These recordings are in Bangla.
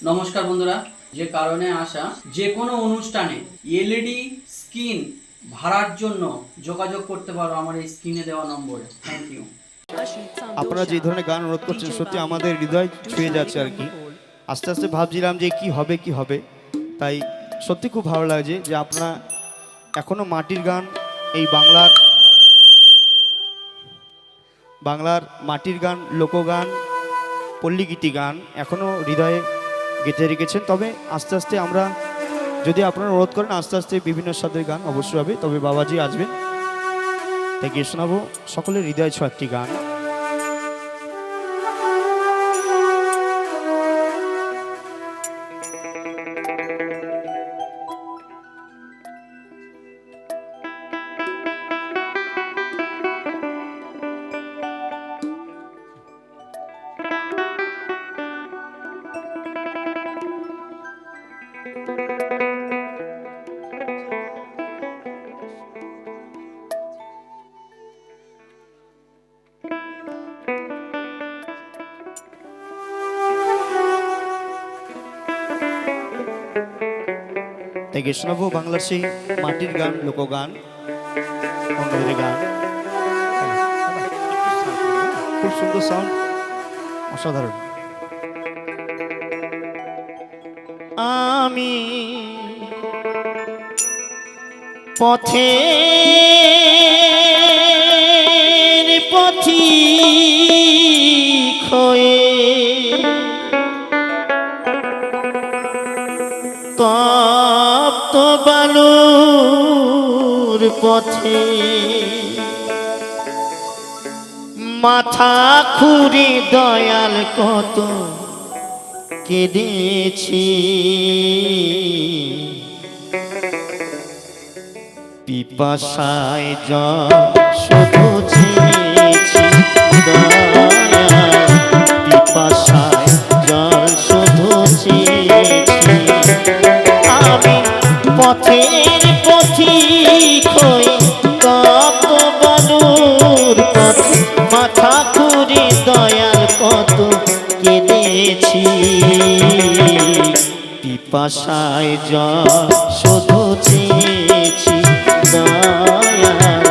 নমস্কার বন্ধুরা, যে কারণে আসা যে কোনো অনুষ্ঠানে এলইডি স্ক্রিন ভাড়ার জন্য যোগাযোগ করতে পারো আমার এই স্ক্রিনে দেওয়া নম্বরে। Thank you. আপনারা যে ধরনের গান অনুরোধ করছেন সত্যি আমাদের হৃদয় ছুঁয়ে যাচ্ছে আর কি। আস্তে আস্তে ভাবছিলাম যে কি হবে, তাই সত্যি খুব ভালো লাগছে যে আপনারা এখনো মাটির গান, এই বাংলার মাটির গান, লোকগান, পল্লীগীতি গান এখনো হৃদয়ে গেঁথে রেখেছেন। তবে আস্তে আস্তে আমরা, যদি আপনারা অনুরোধ করেন, আস্তে আস্তে বিভিন্ন স্বাদের গান অবশ্যই হবে। তবে বাবাজি আসবেন, তাই গিয়ে শোনাবো সকলের হৃদয় ছোঁয়া একটি গান। থেকে শোনাবো বাংলার সেই মাটির গান, লোকগান, অন্যদের গান। খুব সুন্দর সাউন্ড, অসাধারণ। আমি পথিক হয়ে তপ্ত বালুর পথে মাথা খুঁড়ে দয়াল কত কেঁদেছি। পিপাসায় জল শুধু চেয়েছি দয়াল, পিপাসায় জল শুধু চেয়েছি। আমি পথের পথিক হয়ে তপ্ত বালুর পথে মাথা খুঁড়ে দয়াল কত কেঁদেছি। পিপাসায় জল শুধু চেয়েছি দয়াল,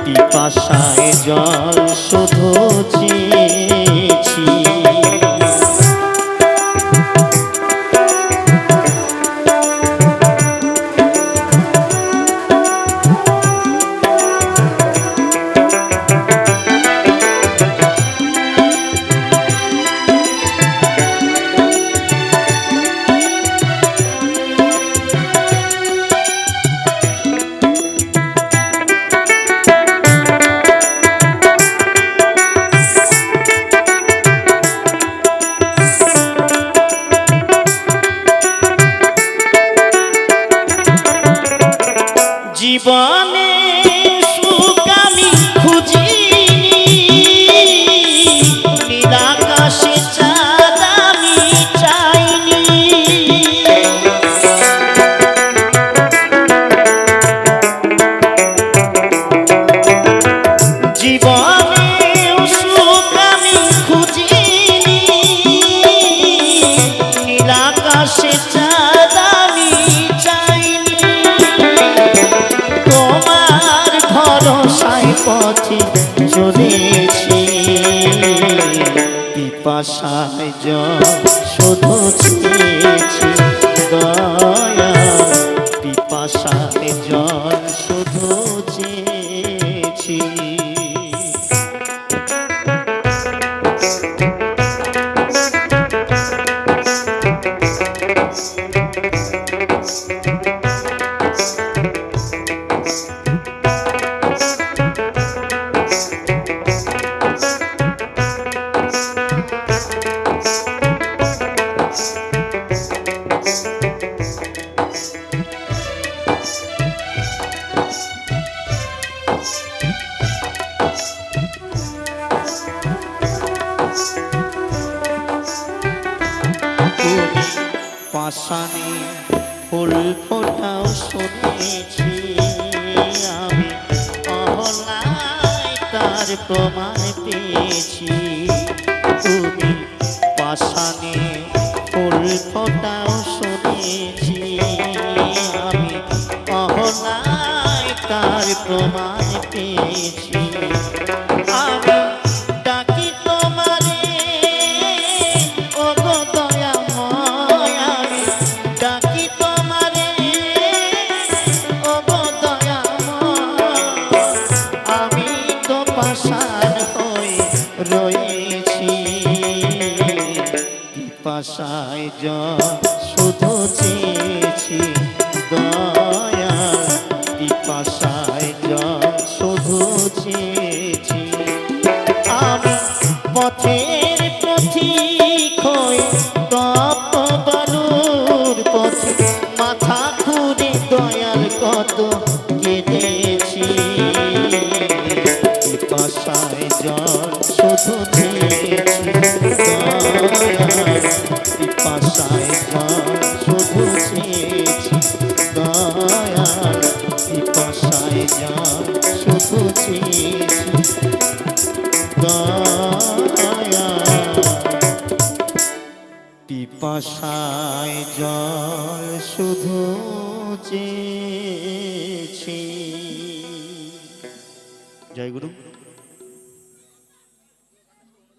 পিপাসায় জল শুধু চেয়েছি। জীবনে সুখ আমি খুঁজিনি, নীলাকাশে চাঁদ আমি চাইনি। জীবনে সুখ আমি খুঁজিনি, নীলাকাশে চাঁদ আমি চাইনি। তোমার ভরসায় পথে চলেছি, পিপাসায় জল শুধু চেয়েছি দয়াল, পিপাসায় জল শুধু চেয়েছি। পাশানে ফুল ফোটাও শুনেছি আমি, অহলায় তার প্রমাণ পেয়েছি। তুমি পাশানে ফুল ফোটাও প্রমাণ পেয়েছি। আমি ডাকি তোমারে ওগো দয়াময়, আমি ডাকি তোমারে ওগো দয়াময়, আমি তো পাষাণ হয়ে রয়েছি। পিপাসায় জল শুধু চেয়েছি দয়া, পিপাসায় জল শুধু চেয়েছি। আমি পথের পথিক হয়ে তপ্ত বালুর পথে মাথা ঘুরে দয়াল কত কেঁদেছি। পিপাসায় জল শুধু চেয়েছি দয়াল, পিপাসায় জল শুধু চেয়েছি দয়াল, পিপাসায় জল শুধু চেয়েছি দয়াল, পিপাসায় জল শুধু চেয়েছি। জয় গুরু।